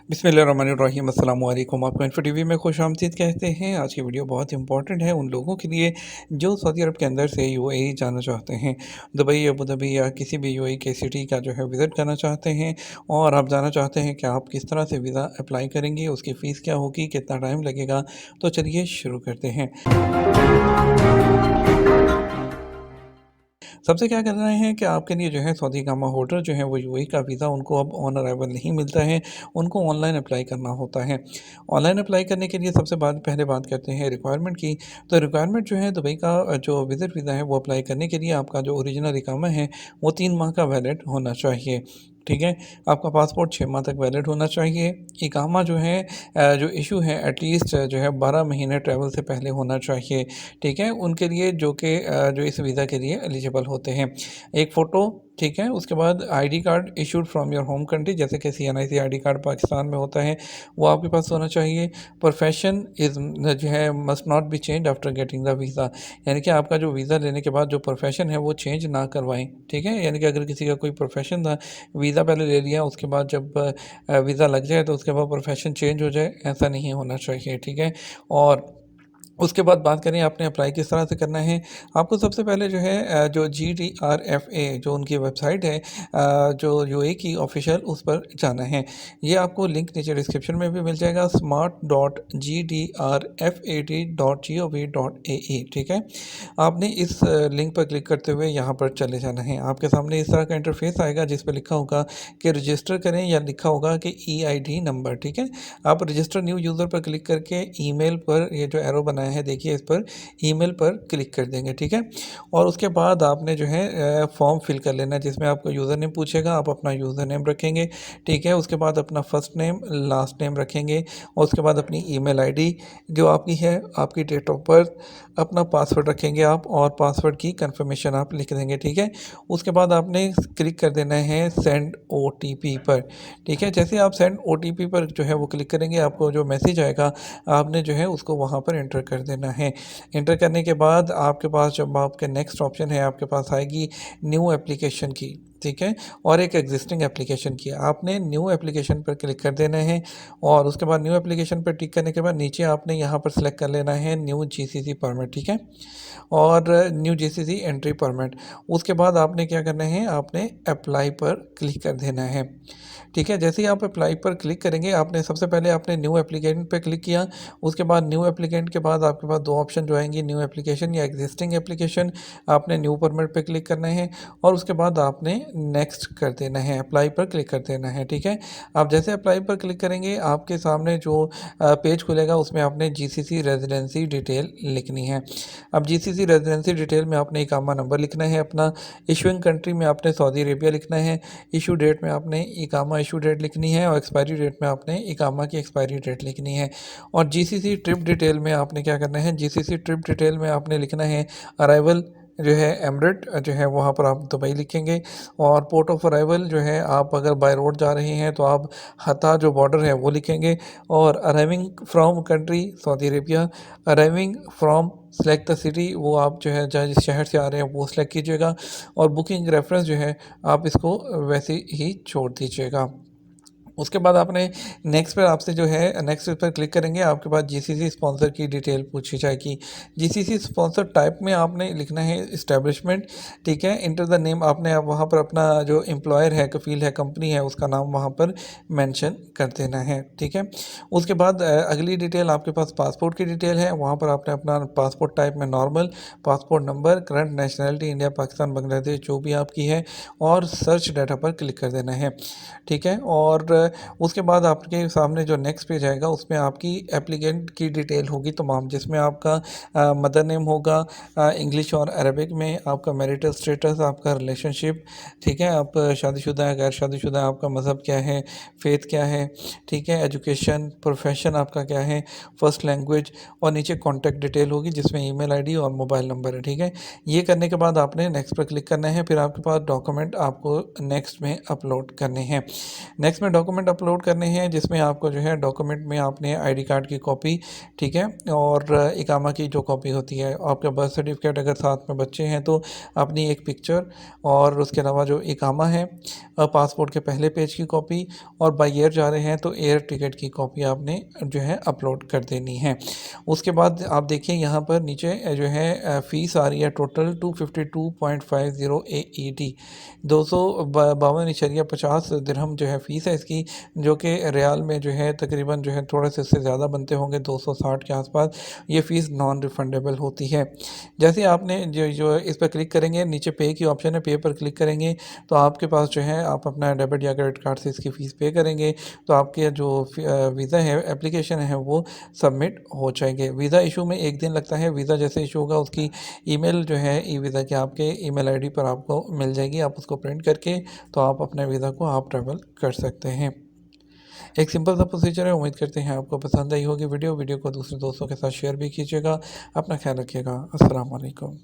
बिस्मिल्लाहिर्रहमानिर्रहीम अस्सलाम वालेकुम। आपको इन्फो टीवी में खुशामदीद कहते हैं। आज की वीडियो बहुत इंपॉर्टेंट है उन लोगों के लिए जो सऊदी अरब के अंदर से यूएई जाना चाहते हैं। दुबई, अबू धाबी या किसी भी यूएई के सिटी का जो है विज़िट करना चाहते हैं और आप जानना चाहते हैं कि आप किस तरह से वीज़ा अप्लाई करेंगे, उसकी फ़ीस क्या होगी, कितना टाइम लगेगा। तो चलिए शुरू करते हैं। सबसे क्या करना है कि आपके लिए जो है सऊदी इकामा होल्डर जो है वो यूएई का वीज़ा उनको अब ऑन अराइवल नहीं मिलता है, उनको ऑनलाइन अप्लाई करना होता है। ऑनलाइन अप्लाई करने के लिए सबसे पहले बात करते हैं रिक्वायरमेंट की। तो रिक्वायरमेंट जो है दुबई का जो विज़िट वीज़ा है वो अप्लाई करने के लिए आपका जो ओरिजिनल इकामा है वो 3 माह का वैलिड होना चाहिए। ठीक है, आपका पासपोर्ट 6 माह तक वैलिड होना चाहिए। इकामा जो है जो इशू है एटलीस्ट जो है 12 महीने ट्रैवल से पहले होना चाहिए। ठीक है, उनके लिए जो कि जो इस वीज़ा के लिए एलिजिबल होते हैं। एक फ़ोटो, ठीक है, उसके बाद ID card issued from your home country, जैसे कि सीएनआईसी आईडी कार्ड पाकिस्तान में होता है, वो आपके पास होना चाहिए। प्रोफेशन इज़ जो है must not be change after getting the visa, यानी कि आपका जो वीज़ा लेने के बाद जो प्रोफेशन है वो चेंज ना करवाएं। ठीक है, यानी कि अगर किसी का कोई प्रोफेशन था, वीज़ा पहले ले लिया, उसके बाद जब वीज़ा लग जाए तो उसके बाद प्रोफेशन चेंज हो जाए, ऐसा नहीं होना चाहिए। ठीक है, और उसके बाद बात करें आपने अप्लाई किस तरह से करना है। आपको सबसे पहले जो है जो GDRFA जो उनकी वेबसाइट है जो यूएई की ऑफिशियल, उस पर जाना है। ये आपको लिंक नीचे डिस्क्रिप्शन में भी मिल जाएगा, smart.gdrafad.gov.ae। ठीक है, आपने इस लिंक पर क्लिक करते हुए यहाँ पर चले जाना है। आपके सामने इस तरह का इंटरफेस आएगा जिस पर लिखा होगा कि रजिस्टर करें या लिखा होगा कि EID नंबर। ठीक है, आप रजिस्टर न्यू यूज़र पर क्लिक करके ईमेल पर ये जो एरो बनाया है देखिए, इस पर ईमेल पर क्लिक कर देंगे। ठीक है, और उसके बाद आपने जो है फॉर्म फिल कर लेना है जिसमें आपको यूज़र नेम पूछेगा, आप अपना यूज़र नेम रखेंगे। ठीक है, उसके बाद अपना फर्स्ट नेम लास्ट नेम रखेंगे और उसके बाद अपनी ईमेल आईडी जो आपकी है, आपकी डेट ऑफ बर्थ, अपना पासवर्ड रखेंगे आप और पासवर्ड की कंफर्मेशन आप लिख देंगे। ठीक है, उसके बाद आपने क्लिक कर देना है सेंड OTP पर। ठीक है, जैसे आप सेंड OTP पर जो है वो क्लिक करेंगे, आपको जो मैसेज आएगा आपने जो है उसको वहाँ पर एंटर कर देना है। एंटर करने के बाद आपके पास जब आपके नेक्स्ट ऑप्शन है, आपके पास आएगी न्यू एप्लीकेशन की। ठीक है, और एक एग्जिस्टिंग एप्लीकेशन की, आपने न्यू एप्लीकेशन पर क्लिक कर देना है और उसके बाद न्यू एप्लीकेशन पर टिक करने के बाद नीचे आपने यहाँ पर सेलेक्ट कर लेना है न्यू GCC परमिट। ठीक है, और न्यू GCC एंट्री परमिट। उसके बाद आपने क्या करना है, आपने अप्लाई पर क्लिक कर देना है। ठीक है, जैसे ही आप अप्लाई पर क्लिक करेंगे, आपने सबसे पहले आपने न्यू एप्लीकेंट पे क्लिक किया, उसके बाद न्यू एप्लीकेंट के बाद आपके पास 2 ऑप्शन जो आएंगे, न्यू एप्लीकेशन या एग्जिस्टिंग एप्लीकेशन। आपने न्यू परमिट पे क्लिक करना है और उसके बाद आपने नेक्स्ट कर देना है, अप्लाई पर क्लिक कर देना है। ठीक है, आप जैसे अप्लाई पर क्लिक करेंगे आपके सामने जो पेज खुलेगा उसमें आपने GCC रेजिडेंसी डिटेल लिखनी है। अब GCC रेजिडेंसी डिटेल में आपने इकामा नंबर लिखना है अपना, इशूइंग कंट्री में आपने सऊदी अरेबिया लिखना है, इशू डेट में आपने इकामा इशू डेट लिखनी है और एक्सपायरी डेट में आपने इकामा की एक्सपायरी डेट लिखनी है। और GCC ट्रिप डिटेल में आपने क्या करना है, GCC ट्रिप डिटेल में आपने लिखना है अराइवल जो है एमरेट जो है वहाँ पर आप दुबई लिखेंगे, और पोर्ट ऑफ अराइवल जो है आप अगर बाय रोड जा रहे हैं तो आप हता जो बॉर्डर है वो लिखेंगे, और arriving from country Saudi Arabia, arriving from select the city, वो आप जो है जहाँ जिस शहर से आ रहे हैं वो सेलेक्ट कीजिएगा, और बुकिंग रेफरेंस जो है आप इसको वैसे ही छोड़ दीजिएगा। उसके बाद आपने नेक्स्ट पर आपसे जो है नेक्स्ट पर क्लिक करेंगे, आपके पास GCC स्पॉन्सर की डिटेल पूछी जाएगी। GCC स्पॉन्सर टाइप में आपने लिखना है इस्टेब्लिशमेंट। ठीक है, इंटर द नेम, आपने आप वहाँ पर अपना जो एम्प्लॉयर है, कफील है, कंपनी है, उसका नाम वहाँ पर मेंशन कर देना है। ठीक है, उसके बाद अगली डिटेल आपके पास पासपोर्ट की डिटेल है, वहाँ पर आपने अपना पासपोर्ट टाइप में normal, passport number, current nationality India Pakistan Bangladesh जो भी आपकी है, और सर्च डाटा पर क्लिक कर देना है। ठीक है, और उसके बाद आपके सामने जो नेक्स्ट पेज आएगा उसमें आपकी एप्लीकेंट की डिटेल होगी तमाम, जिसमें आपका मदर नेम होगा इंग्लिश और अरबिक में, आपका मैरिटल स्टेटस, आपका रिलेशनशिप, ठीक है, आप शादीशुदा है, गैर शादीशुदा है, आपका मज़हब क्या है, फेथ क्या है, ठीक है, एजुकेशन, प्रोफेशन आपका क्या है, फर्स्ट लैंग्वेज, और नीचे कॉन्टैक्ट डिटेल होगी जिसमें ईमेल आईडी और मोबाइल नंबर है। ठीक है, ये करने के बाद आपने नेक्स्ट पर क्लिक करना है, फिर आपके पास डॉक्यूमेंट आपको नेक्स्ट में अपलोड करने हैं। नेक्स्ट में डॉक्यूमेंट डॉक्यूमेंट अपलोड करने हैं, जिसमें आपको जो है डॉक्यूमेंट में आपने आईडी कार्ड की कॉपी, ठीक है, और इकामा की जो कॉपी होती है, आपका बर्थ सर्टिफिकेट, अगर साथ में बच्चे हैं तो अपनी एक पिक्चर, और उसके अलावा जो इकामा है, पासपोर्ट के पहले पेज की कॉपी, और बाई एयर जा रहे हैं तो एयर टिकट की कॉपी आपने जो है अपलोड कर देनी है। उसके बाद आप देखिए यहाँ पर नीचे जो है फ़ीस आ रही है टोटल 252.50 AED, 252.50 दिरहम जो है फ़ीस है इसकी, जो कि रियाल में जो है तकरीबन जो है थोड़े से इससे ज़्यादा बनते होंगे, 260 के आसपास। ये फ़ीस नॉन रिफंडेबल होती है। जैसे आपने जो जो इस पर क्लिक करेंगे, नीचे पे की ऑप्शन है, पे पर क्लिक करेंगे तो आपके पास जो है आप अपना डेबिट या क्रेडिट कार्ड से इसकी फ़ीस पे करेंगे तो आपके जो वीज़ा है, एप्लीकेशन है, वो सबमिट हो जाएंगे। वीज़ा इशू में 1 दिन लगता है। वीज़ा जैसे इशू होगा उसकी ईमेल जो है ई वीज़ा के आपके ईमेल आईडी पर आपको मिल जाएगी, आप उसको प्रिंट करके तो आप अपने वीज़ा को आप ट्रैवल कर सकते हैं। एक सिंपल सा प्रोसीजर है। उम्मीद करते हैं आपको पसंद आई होगी वीडियो को दूसरे दोस्तों के साथ शेयर भी कीजिएगा। अपना ख्याल रखिएगा। अस्सलाम वालेकुम।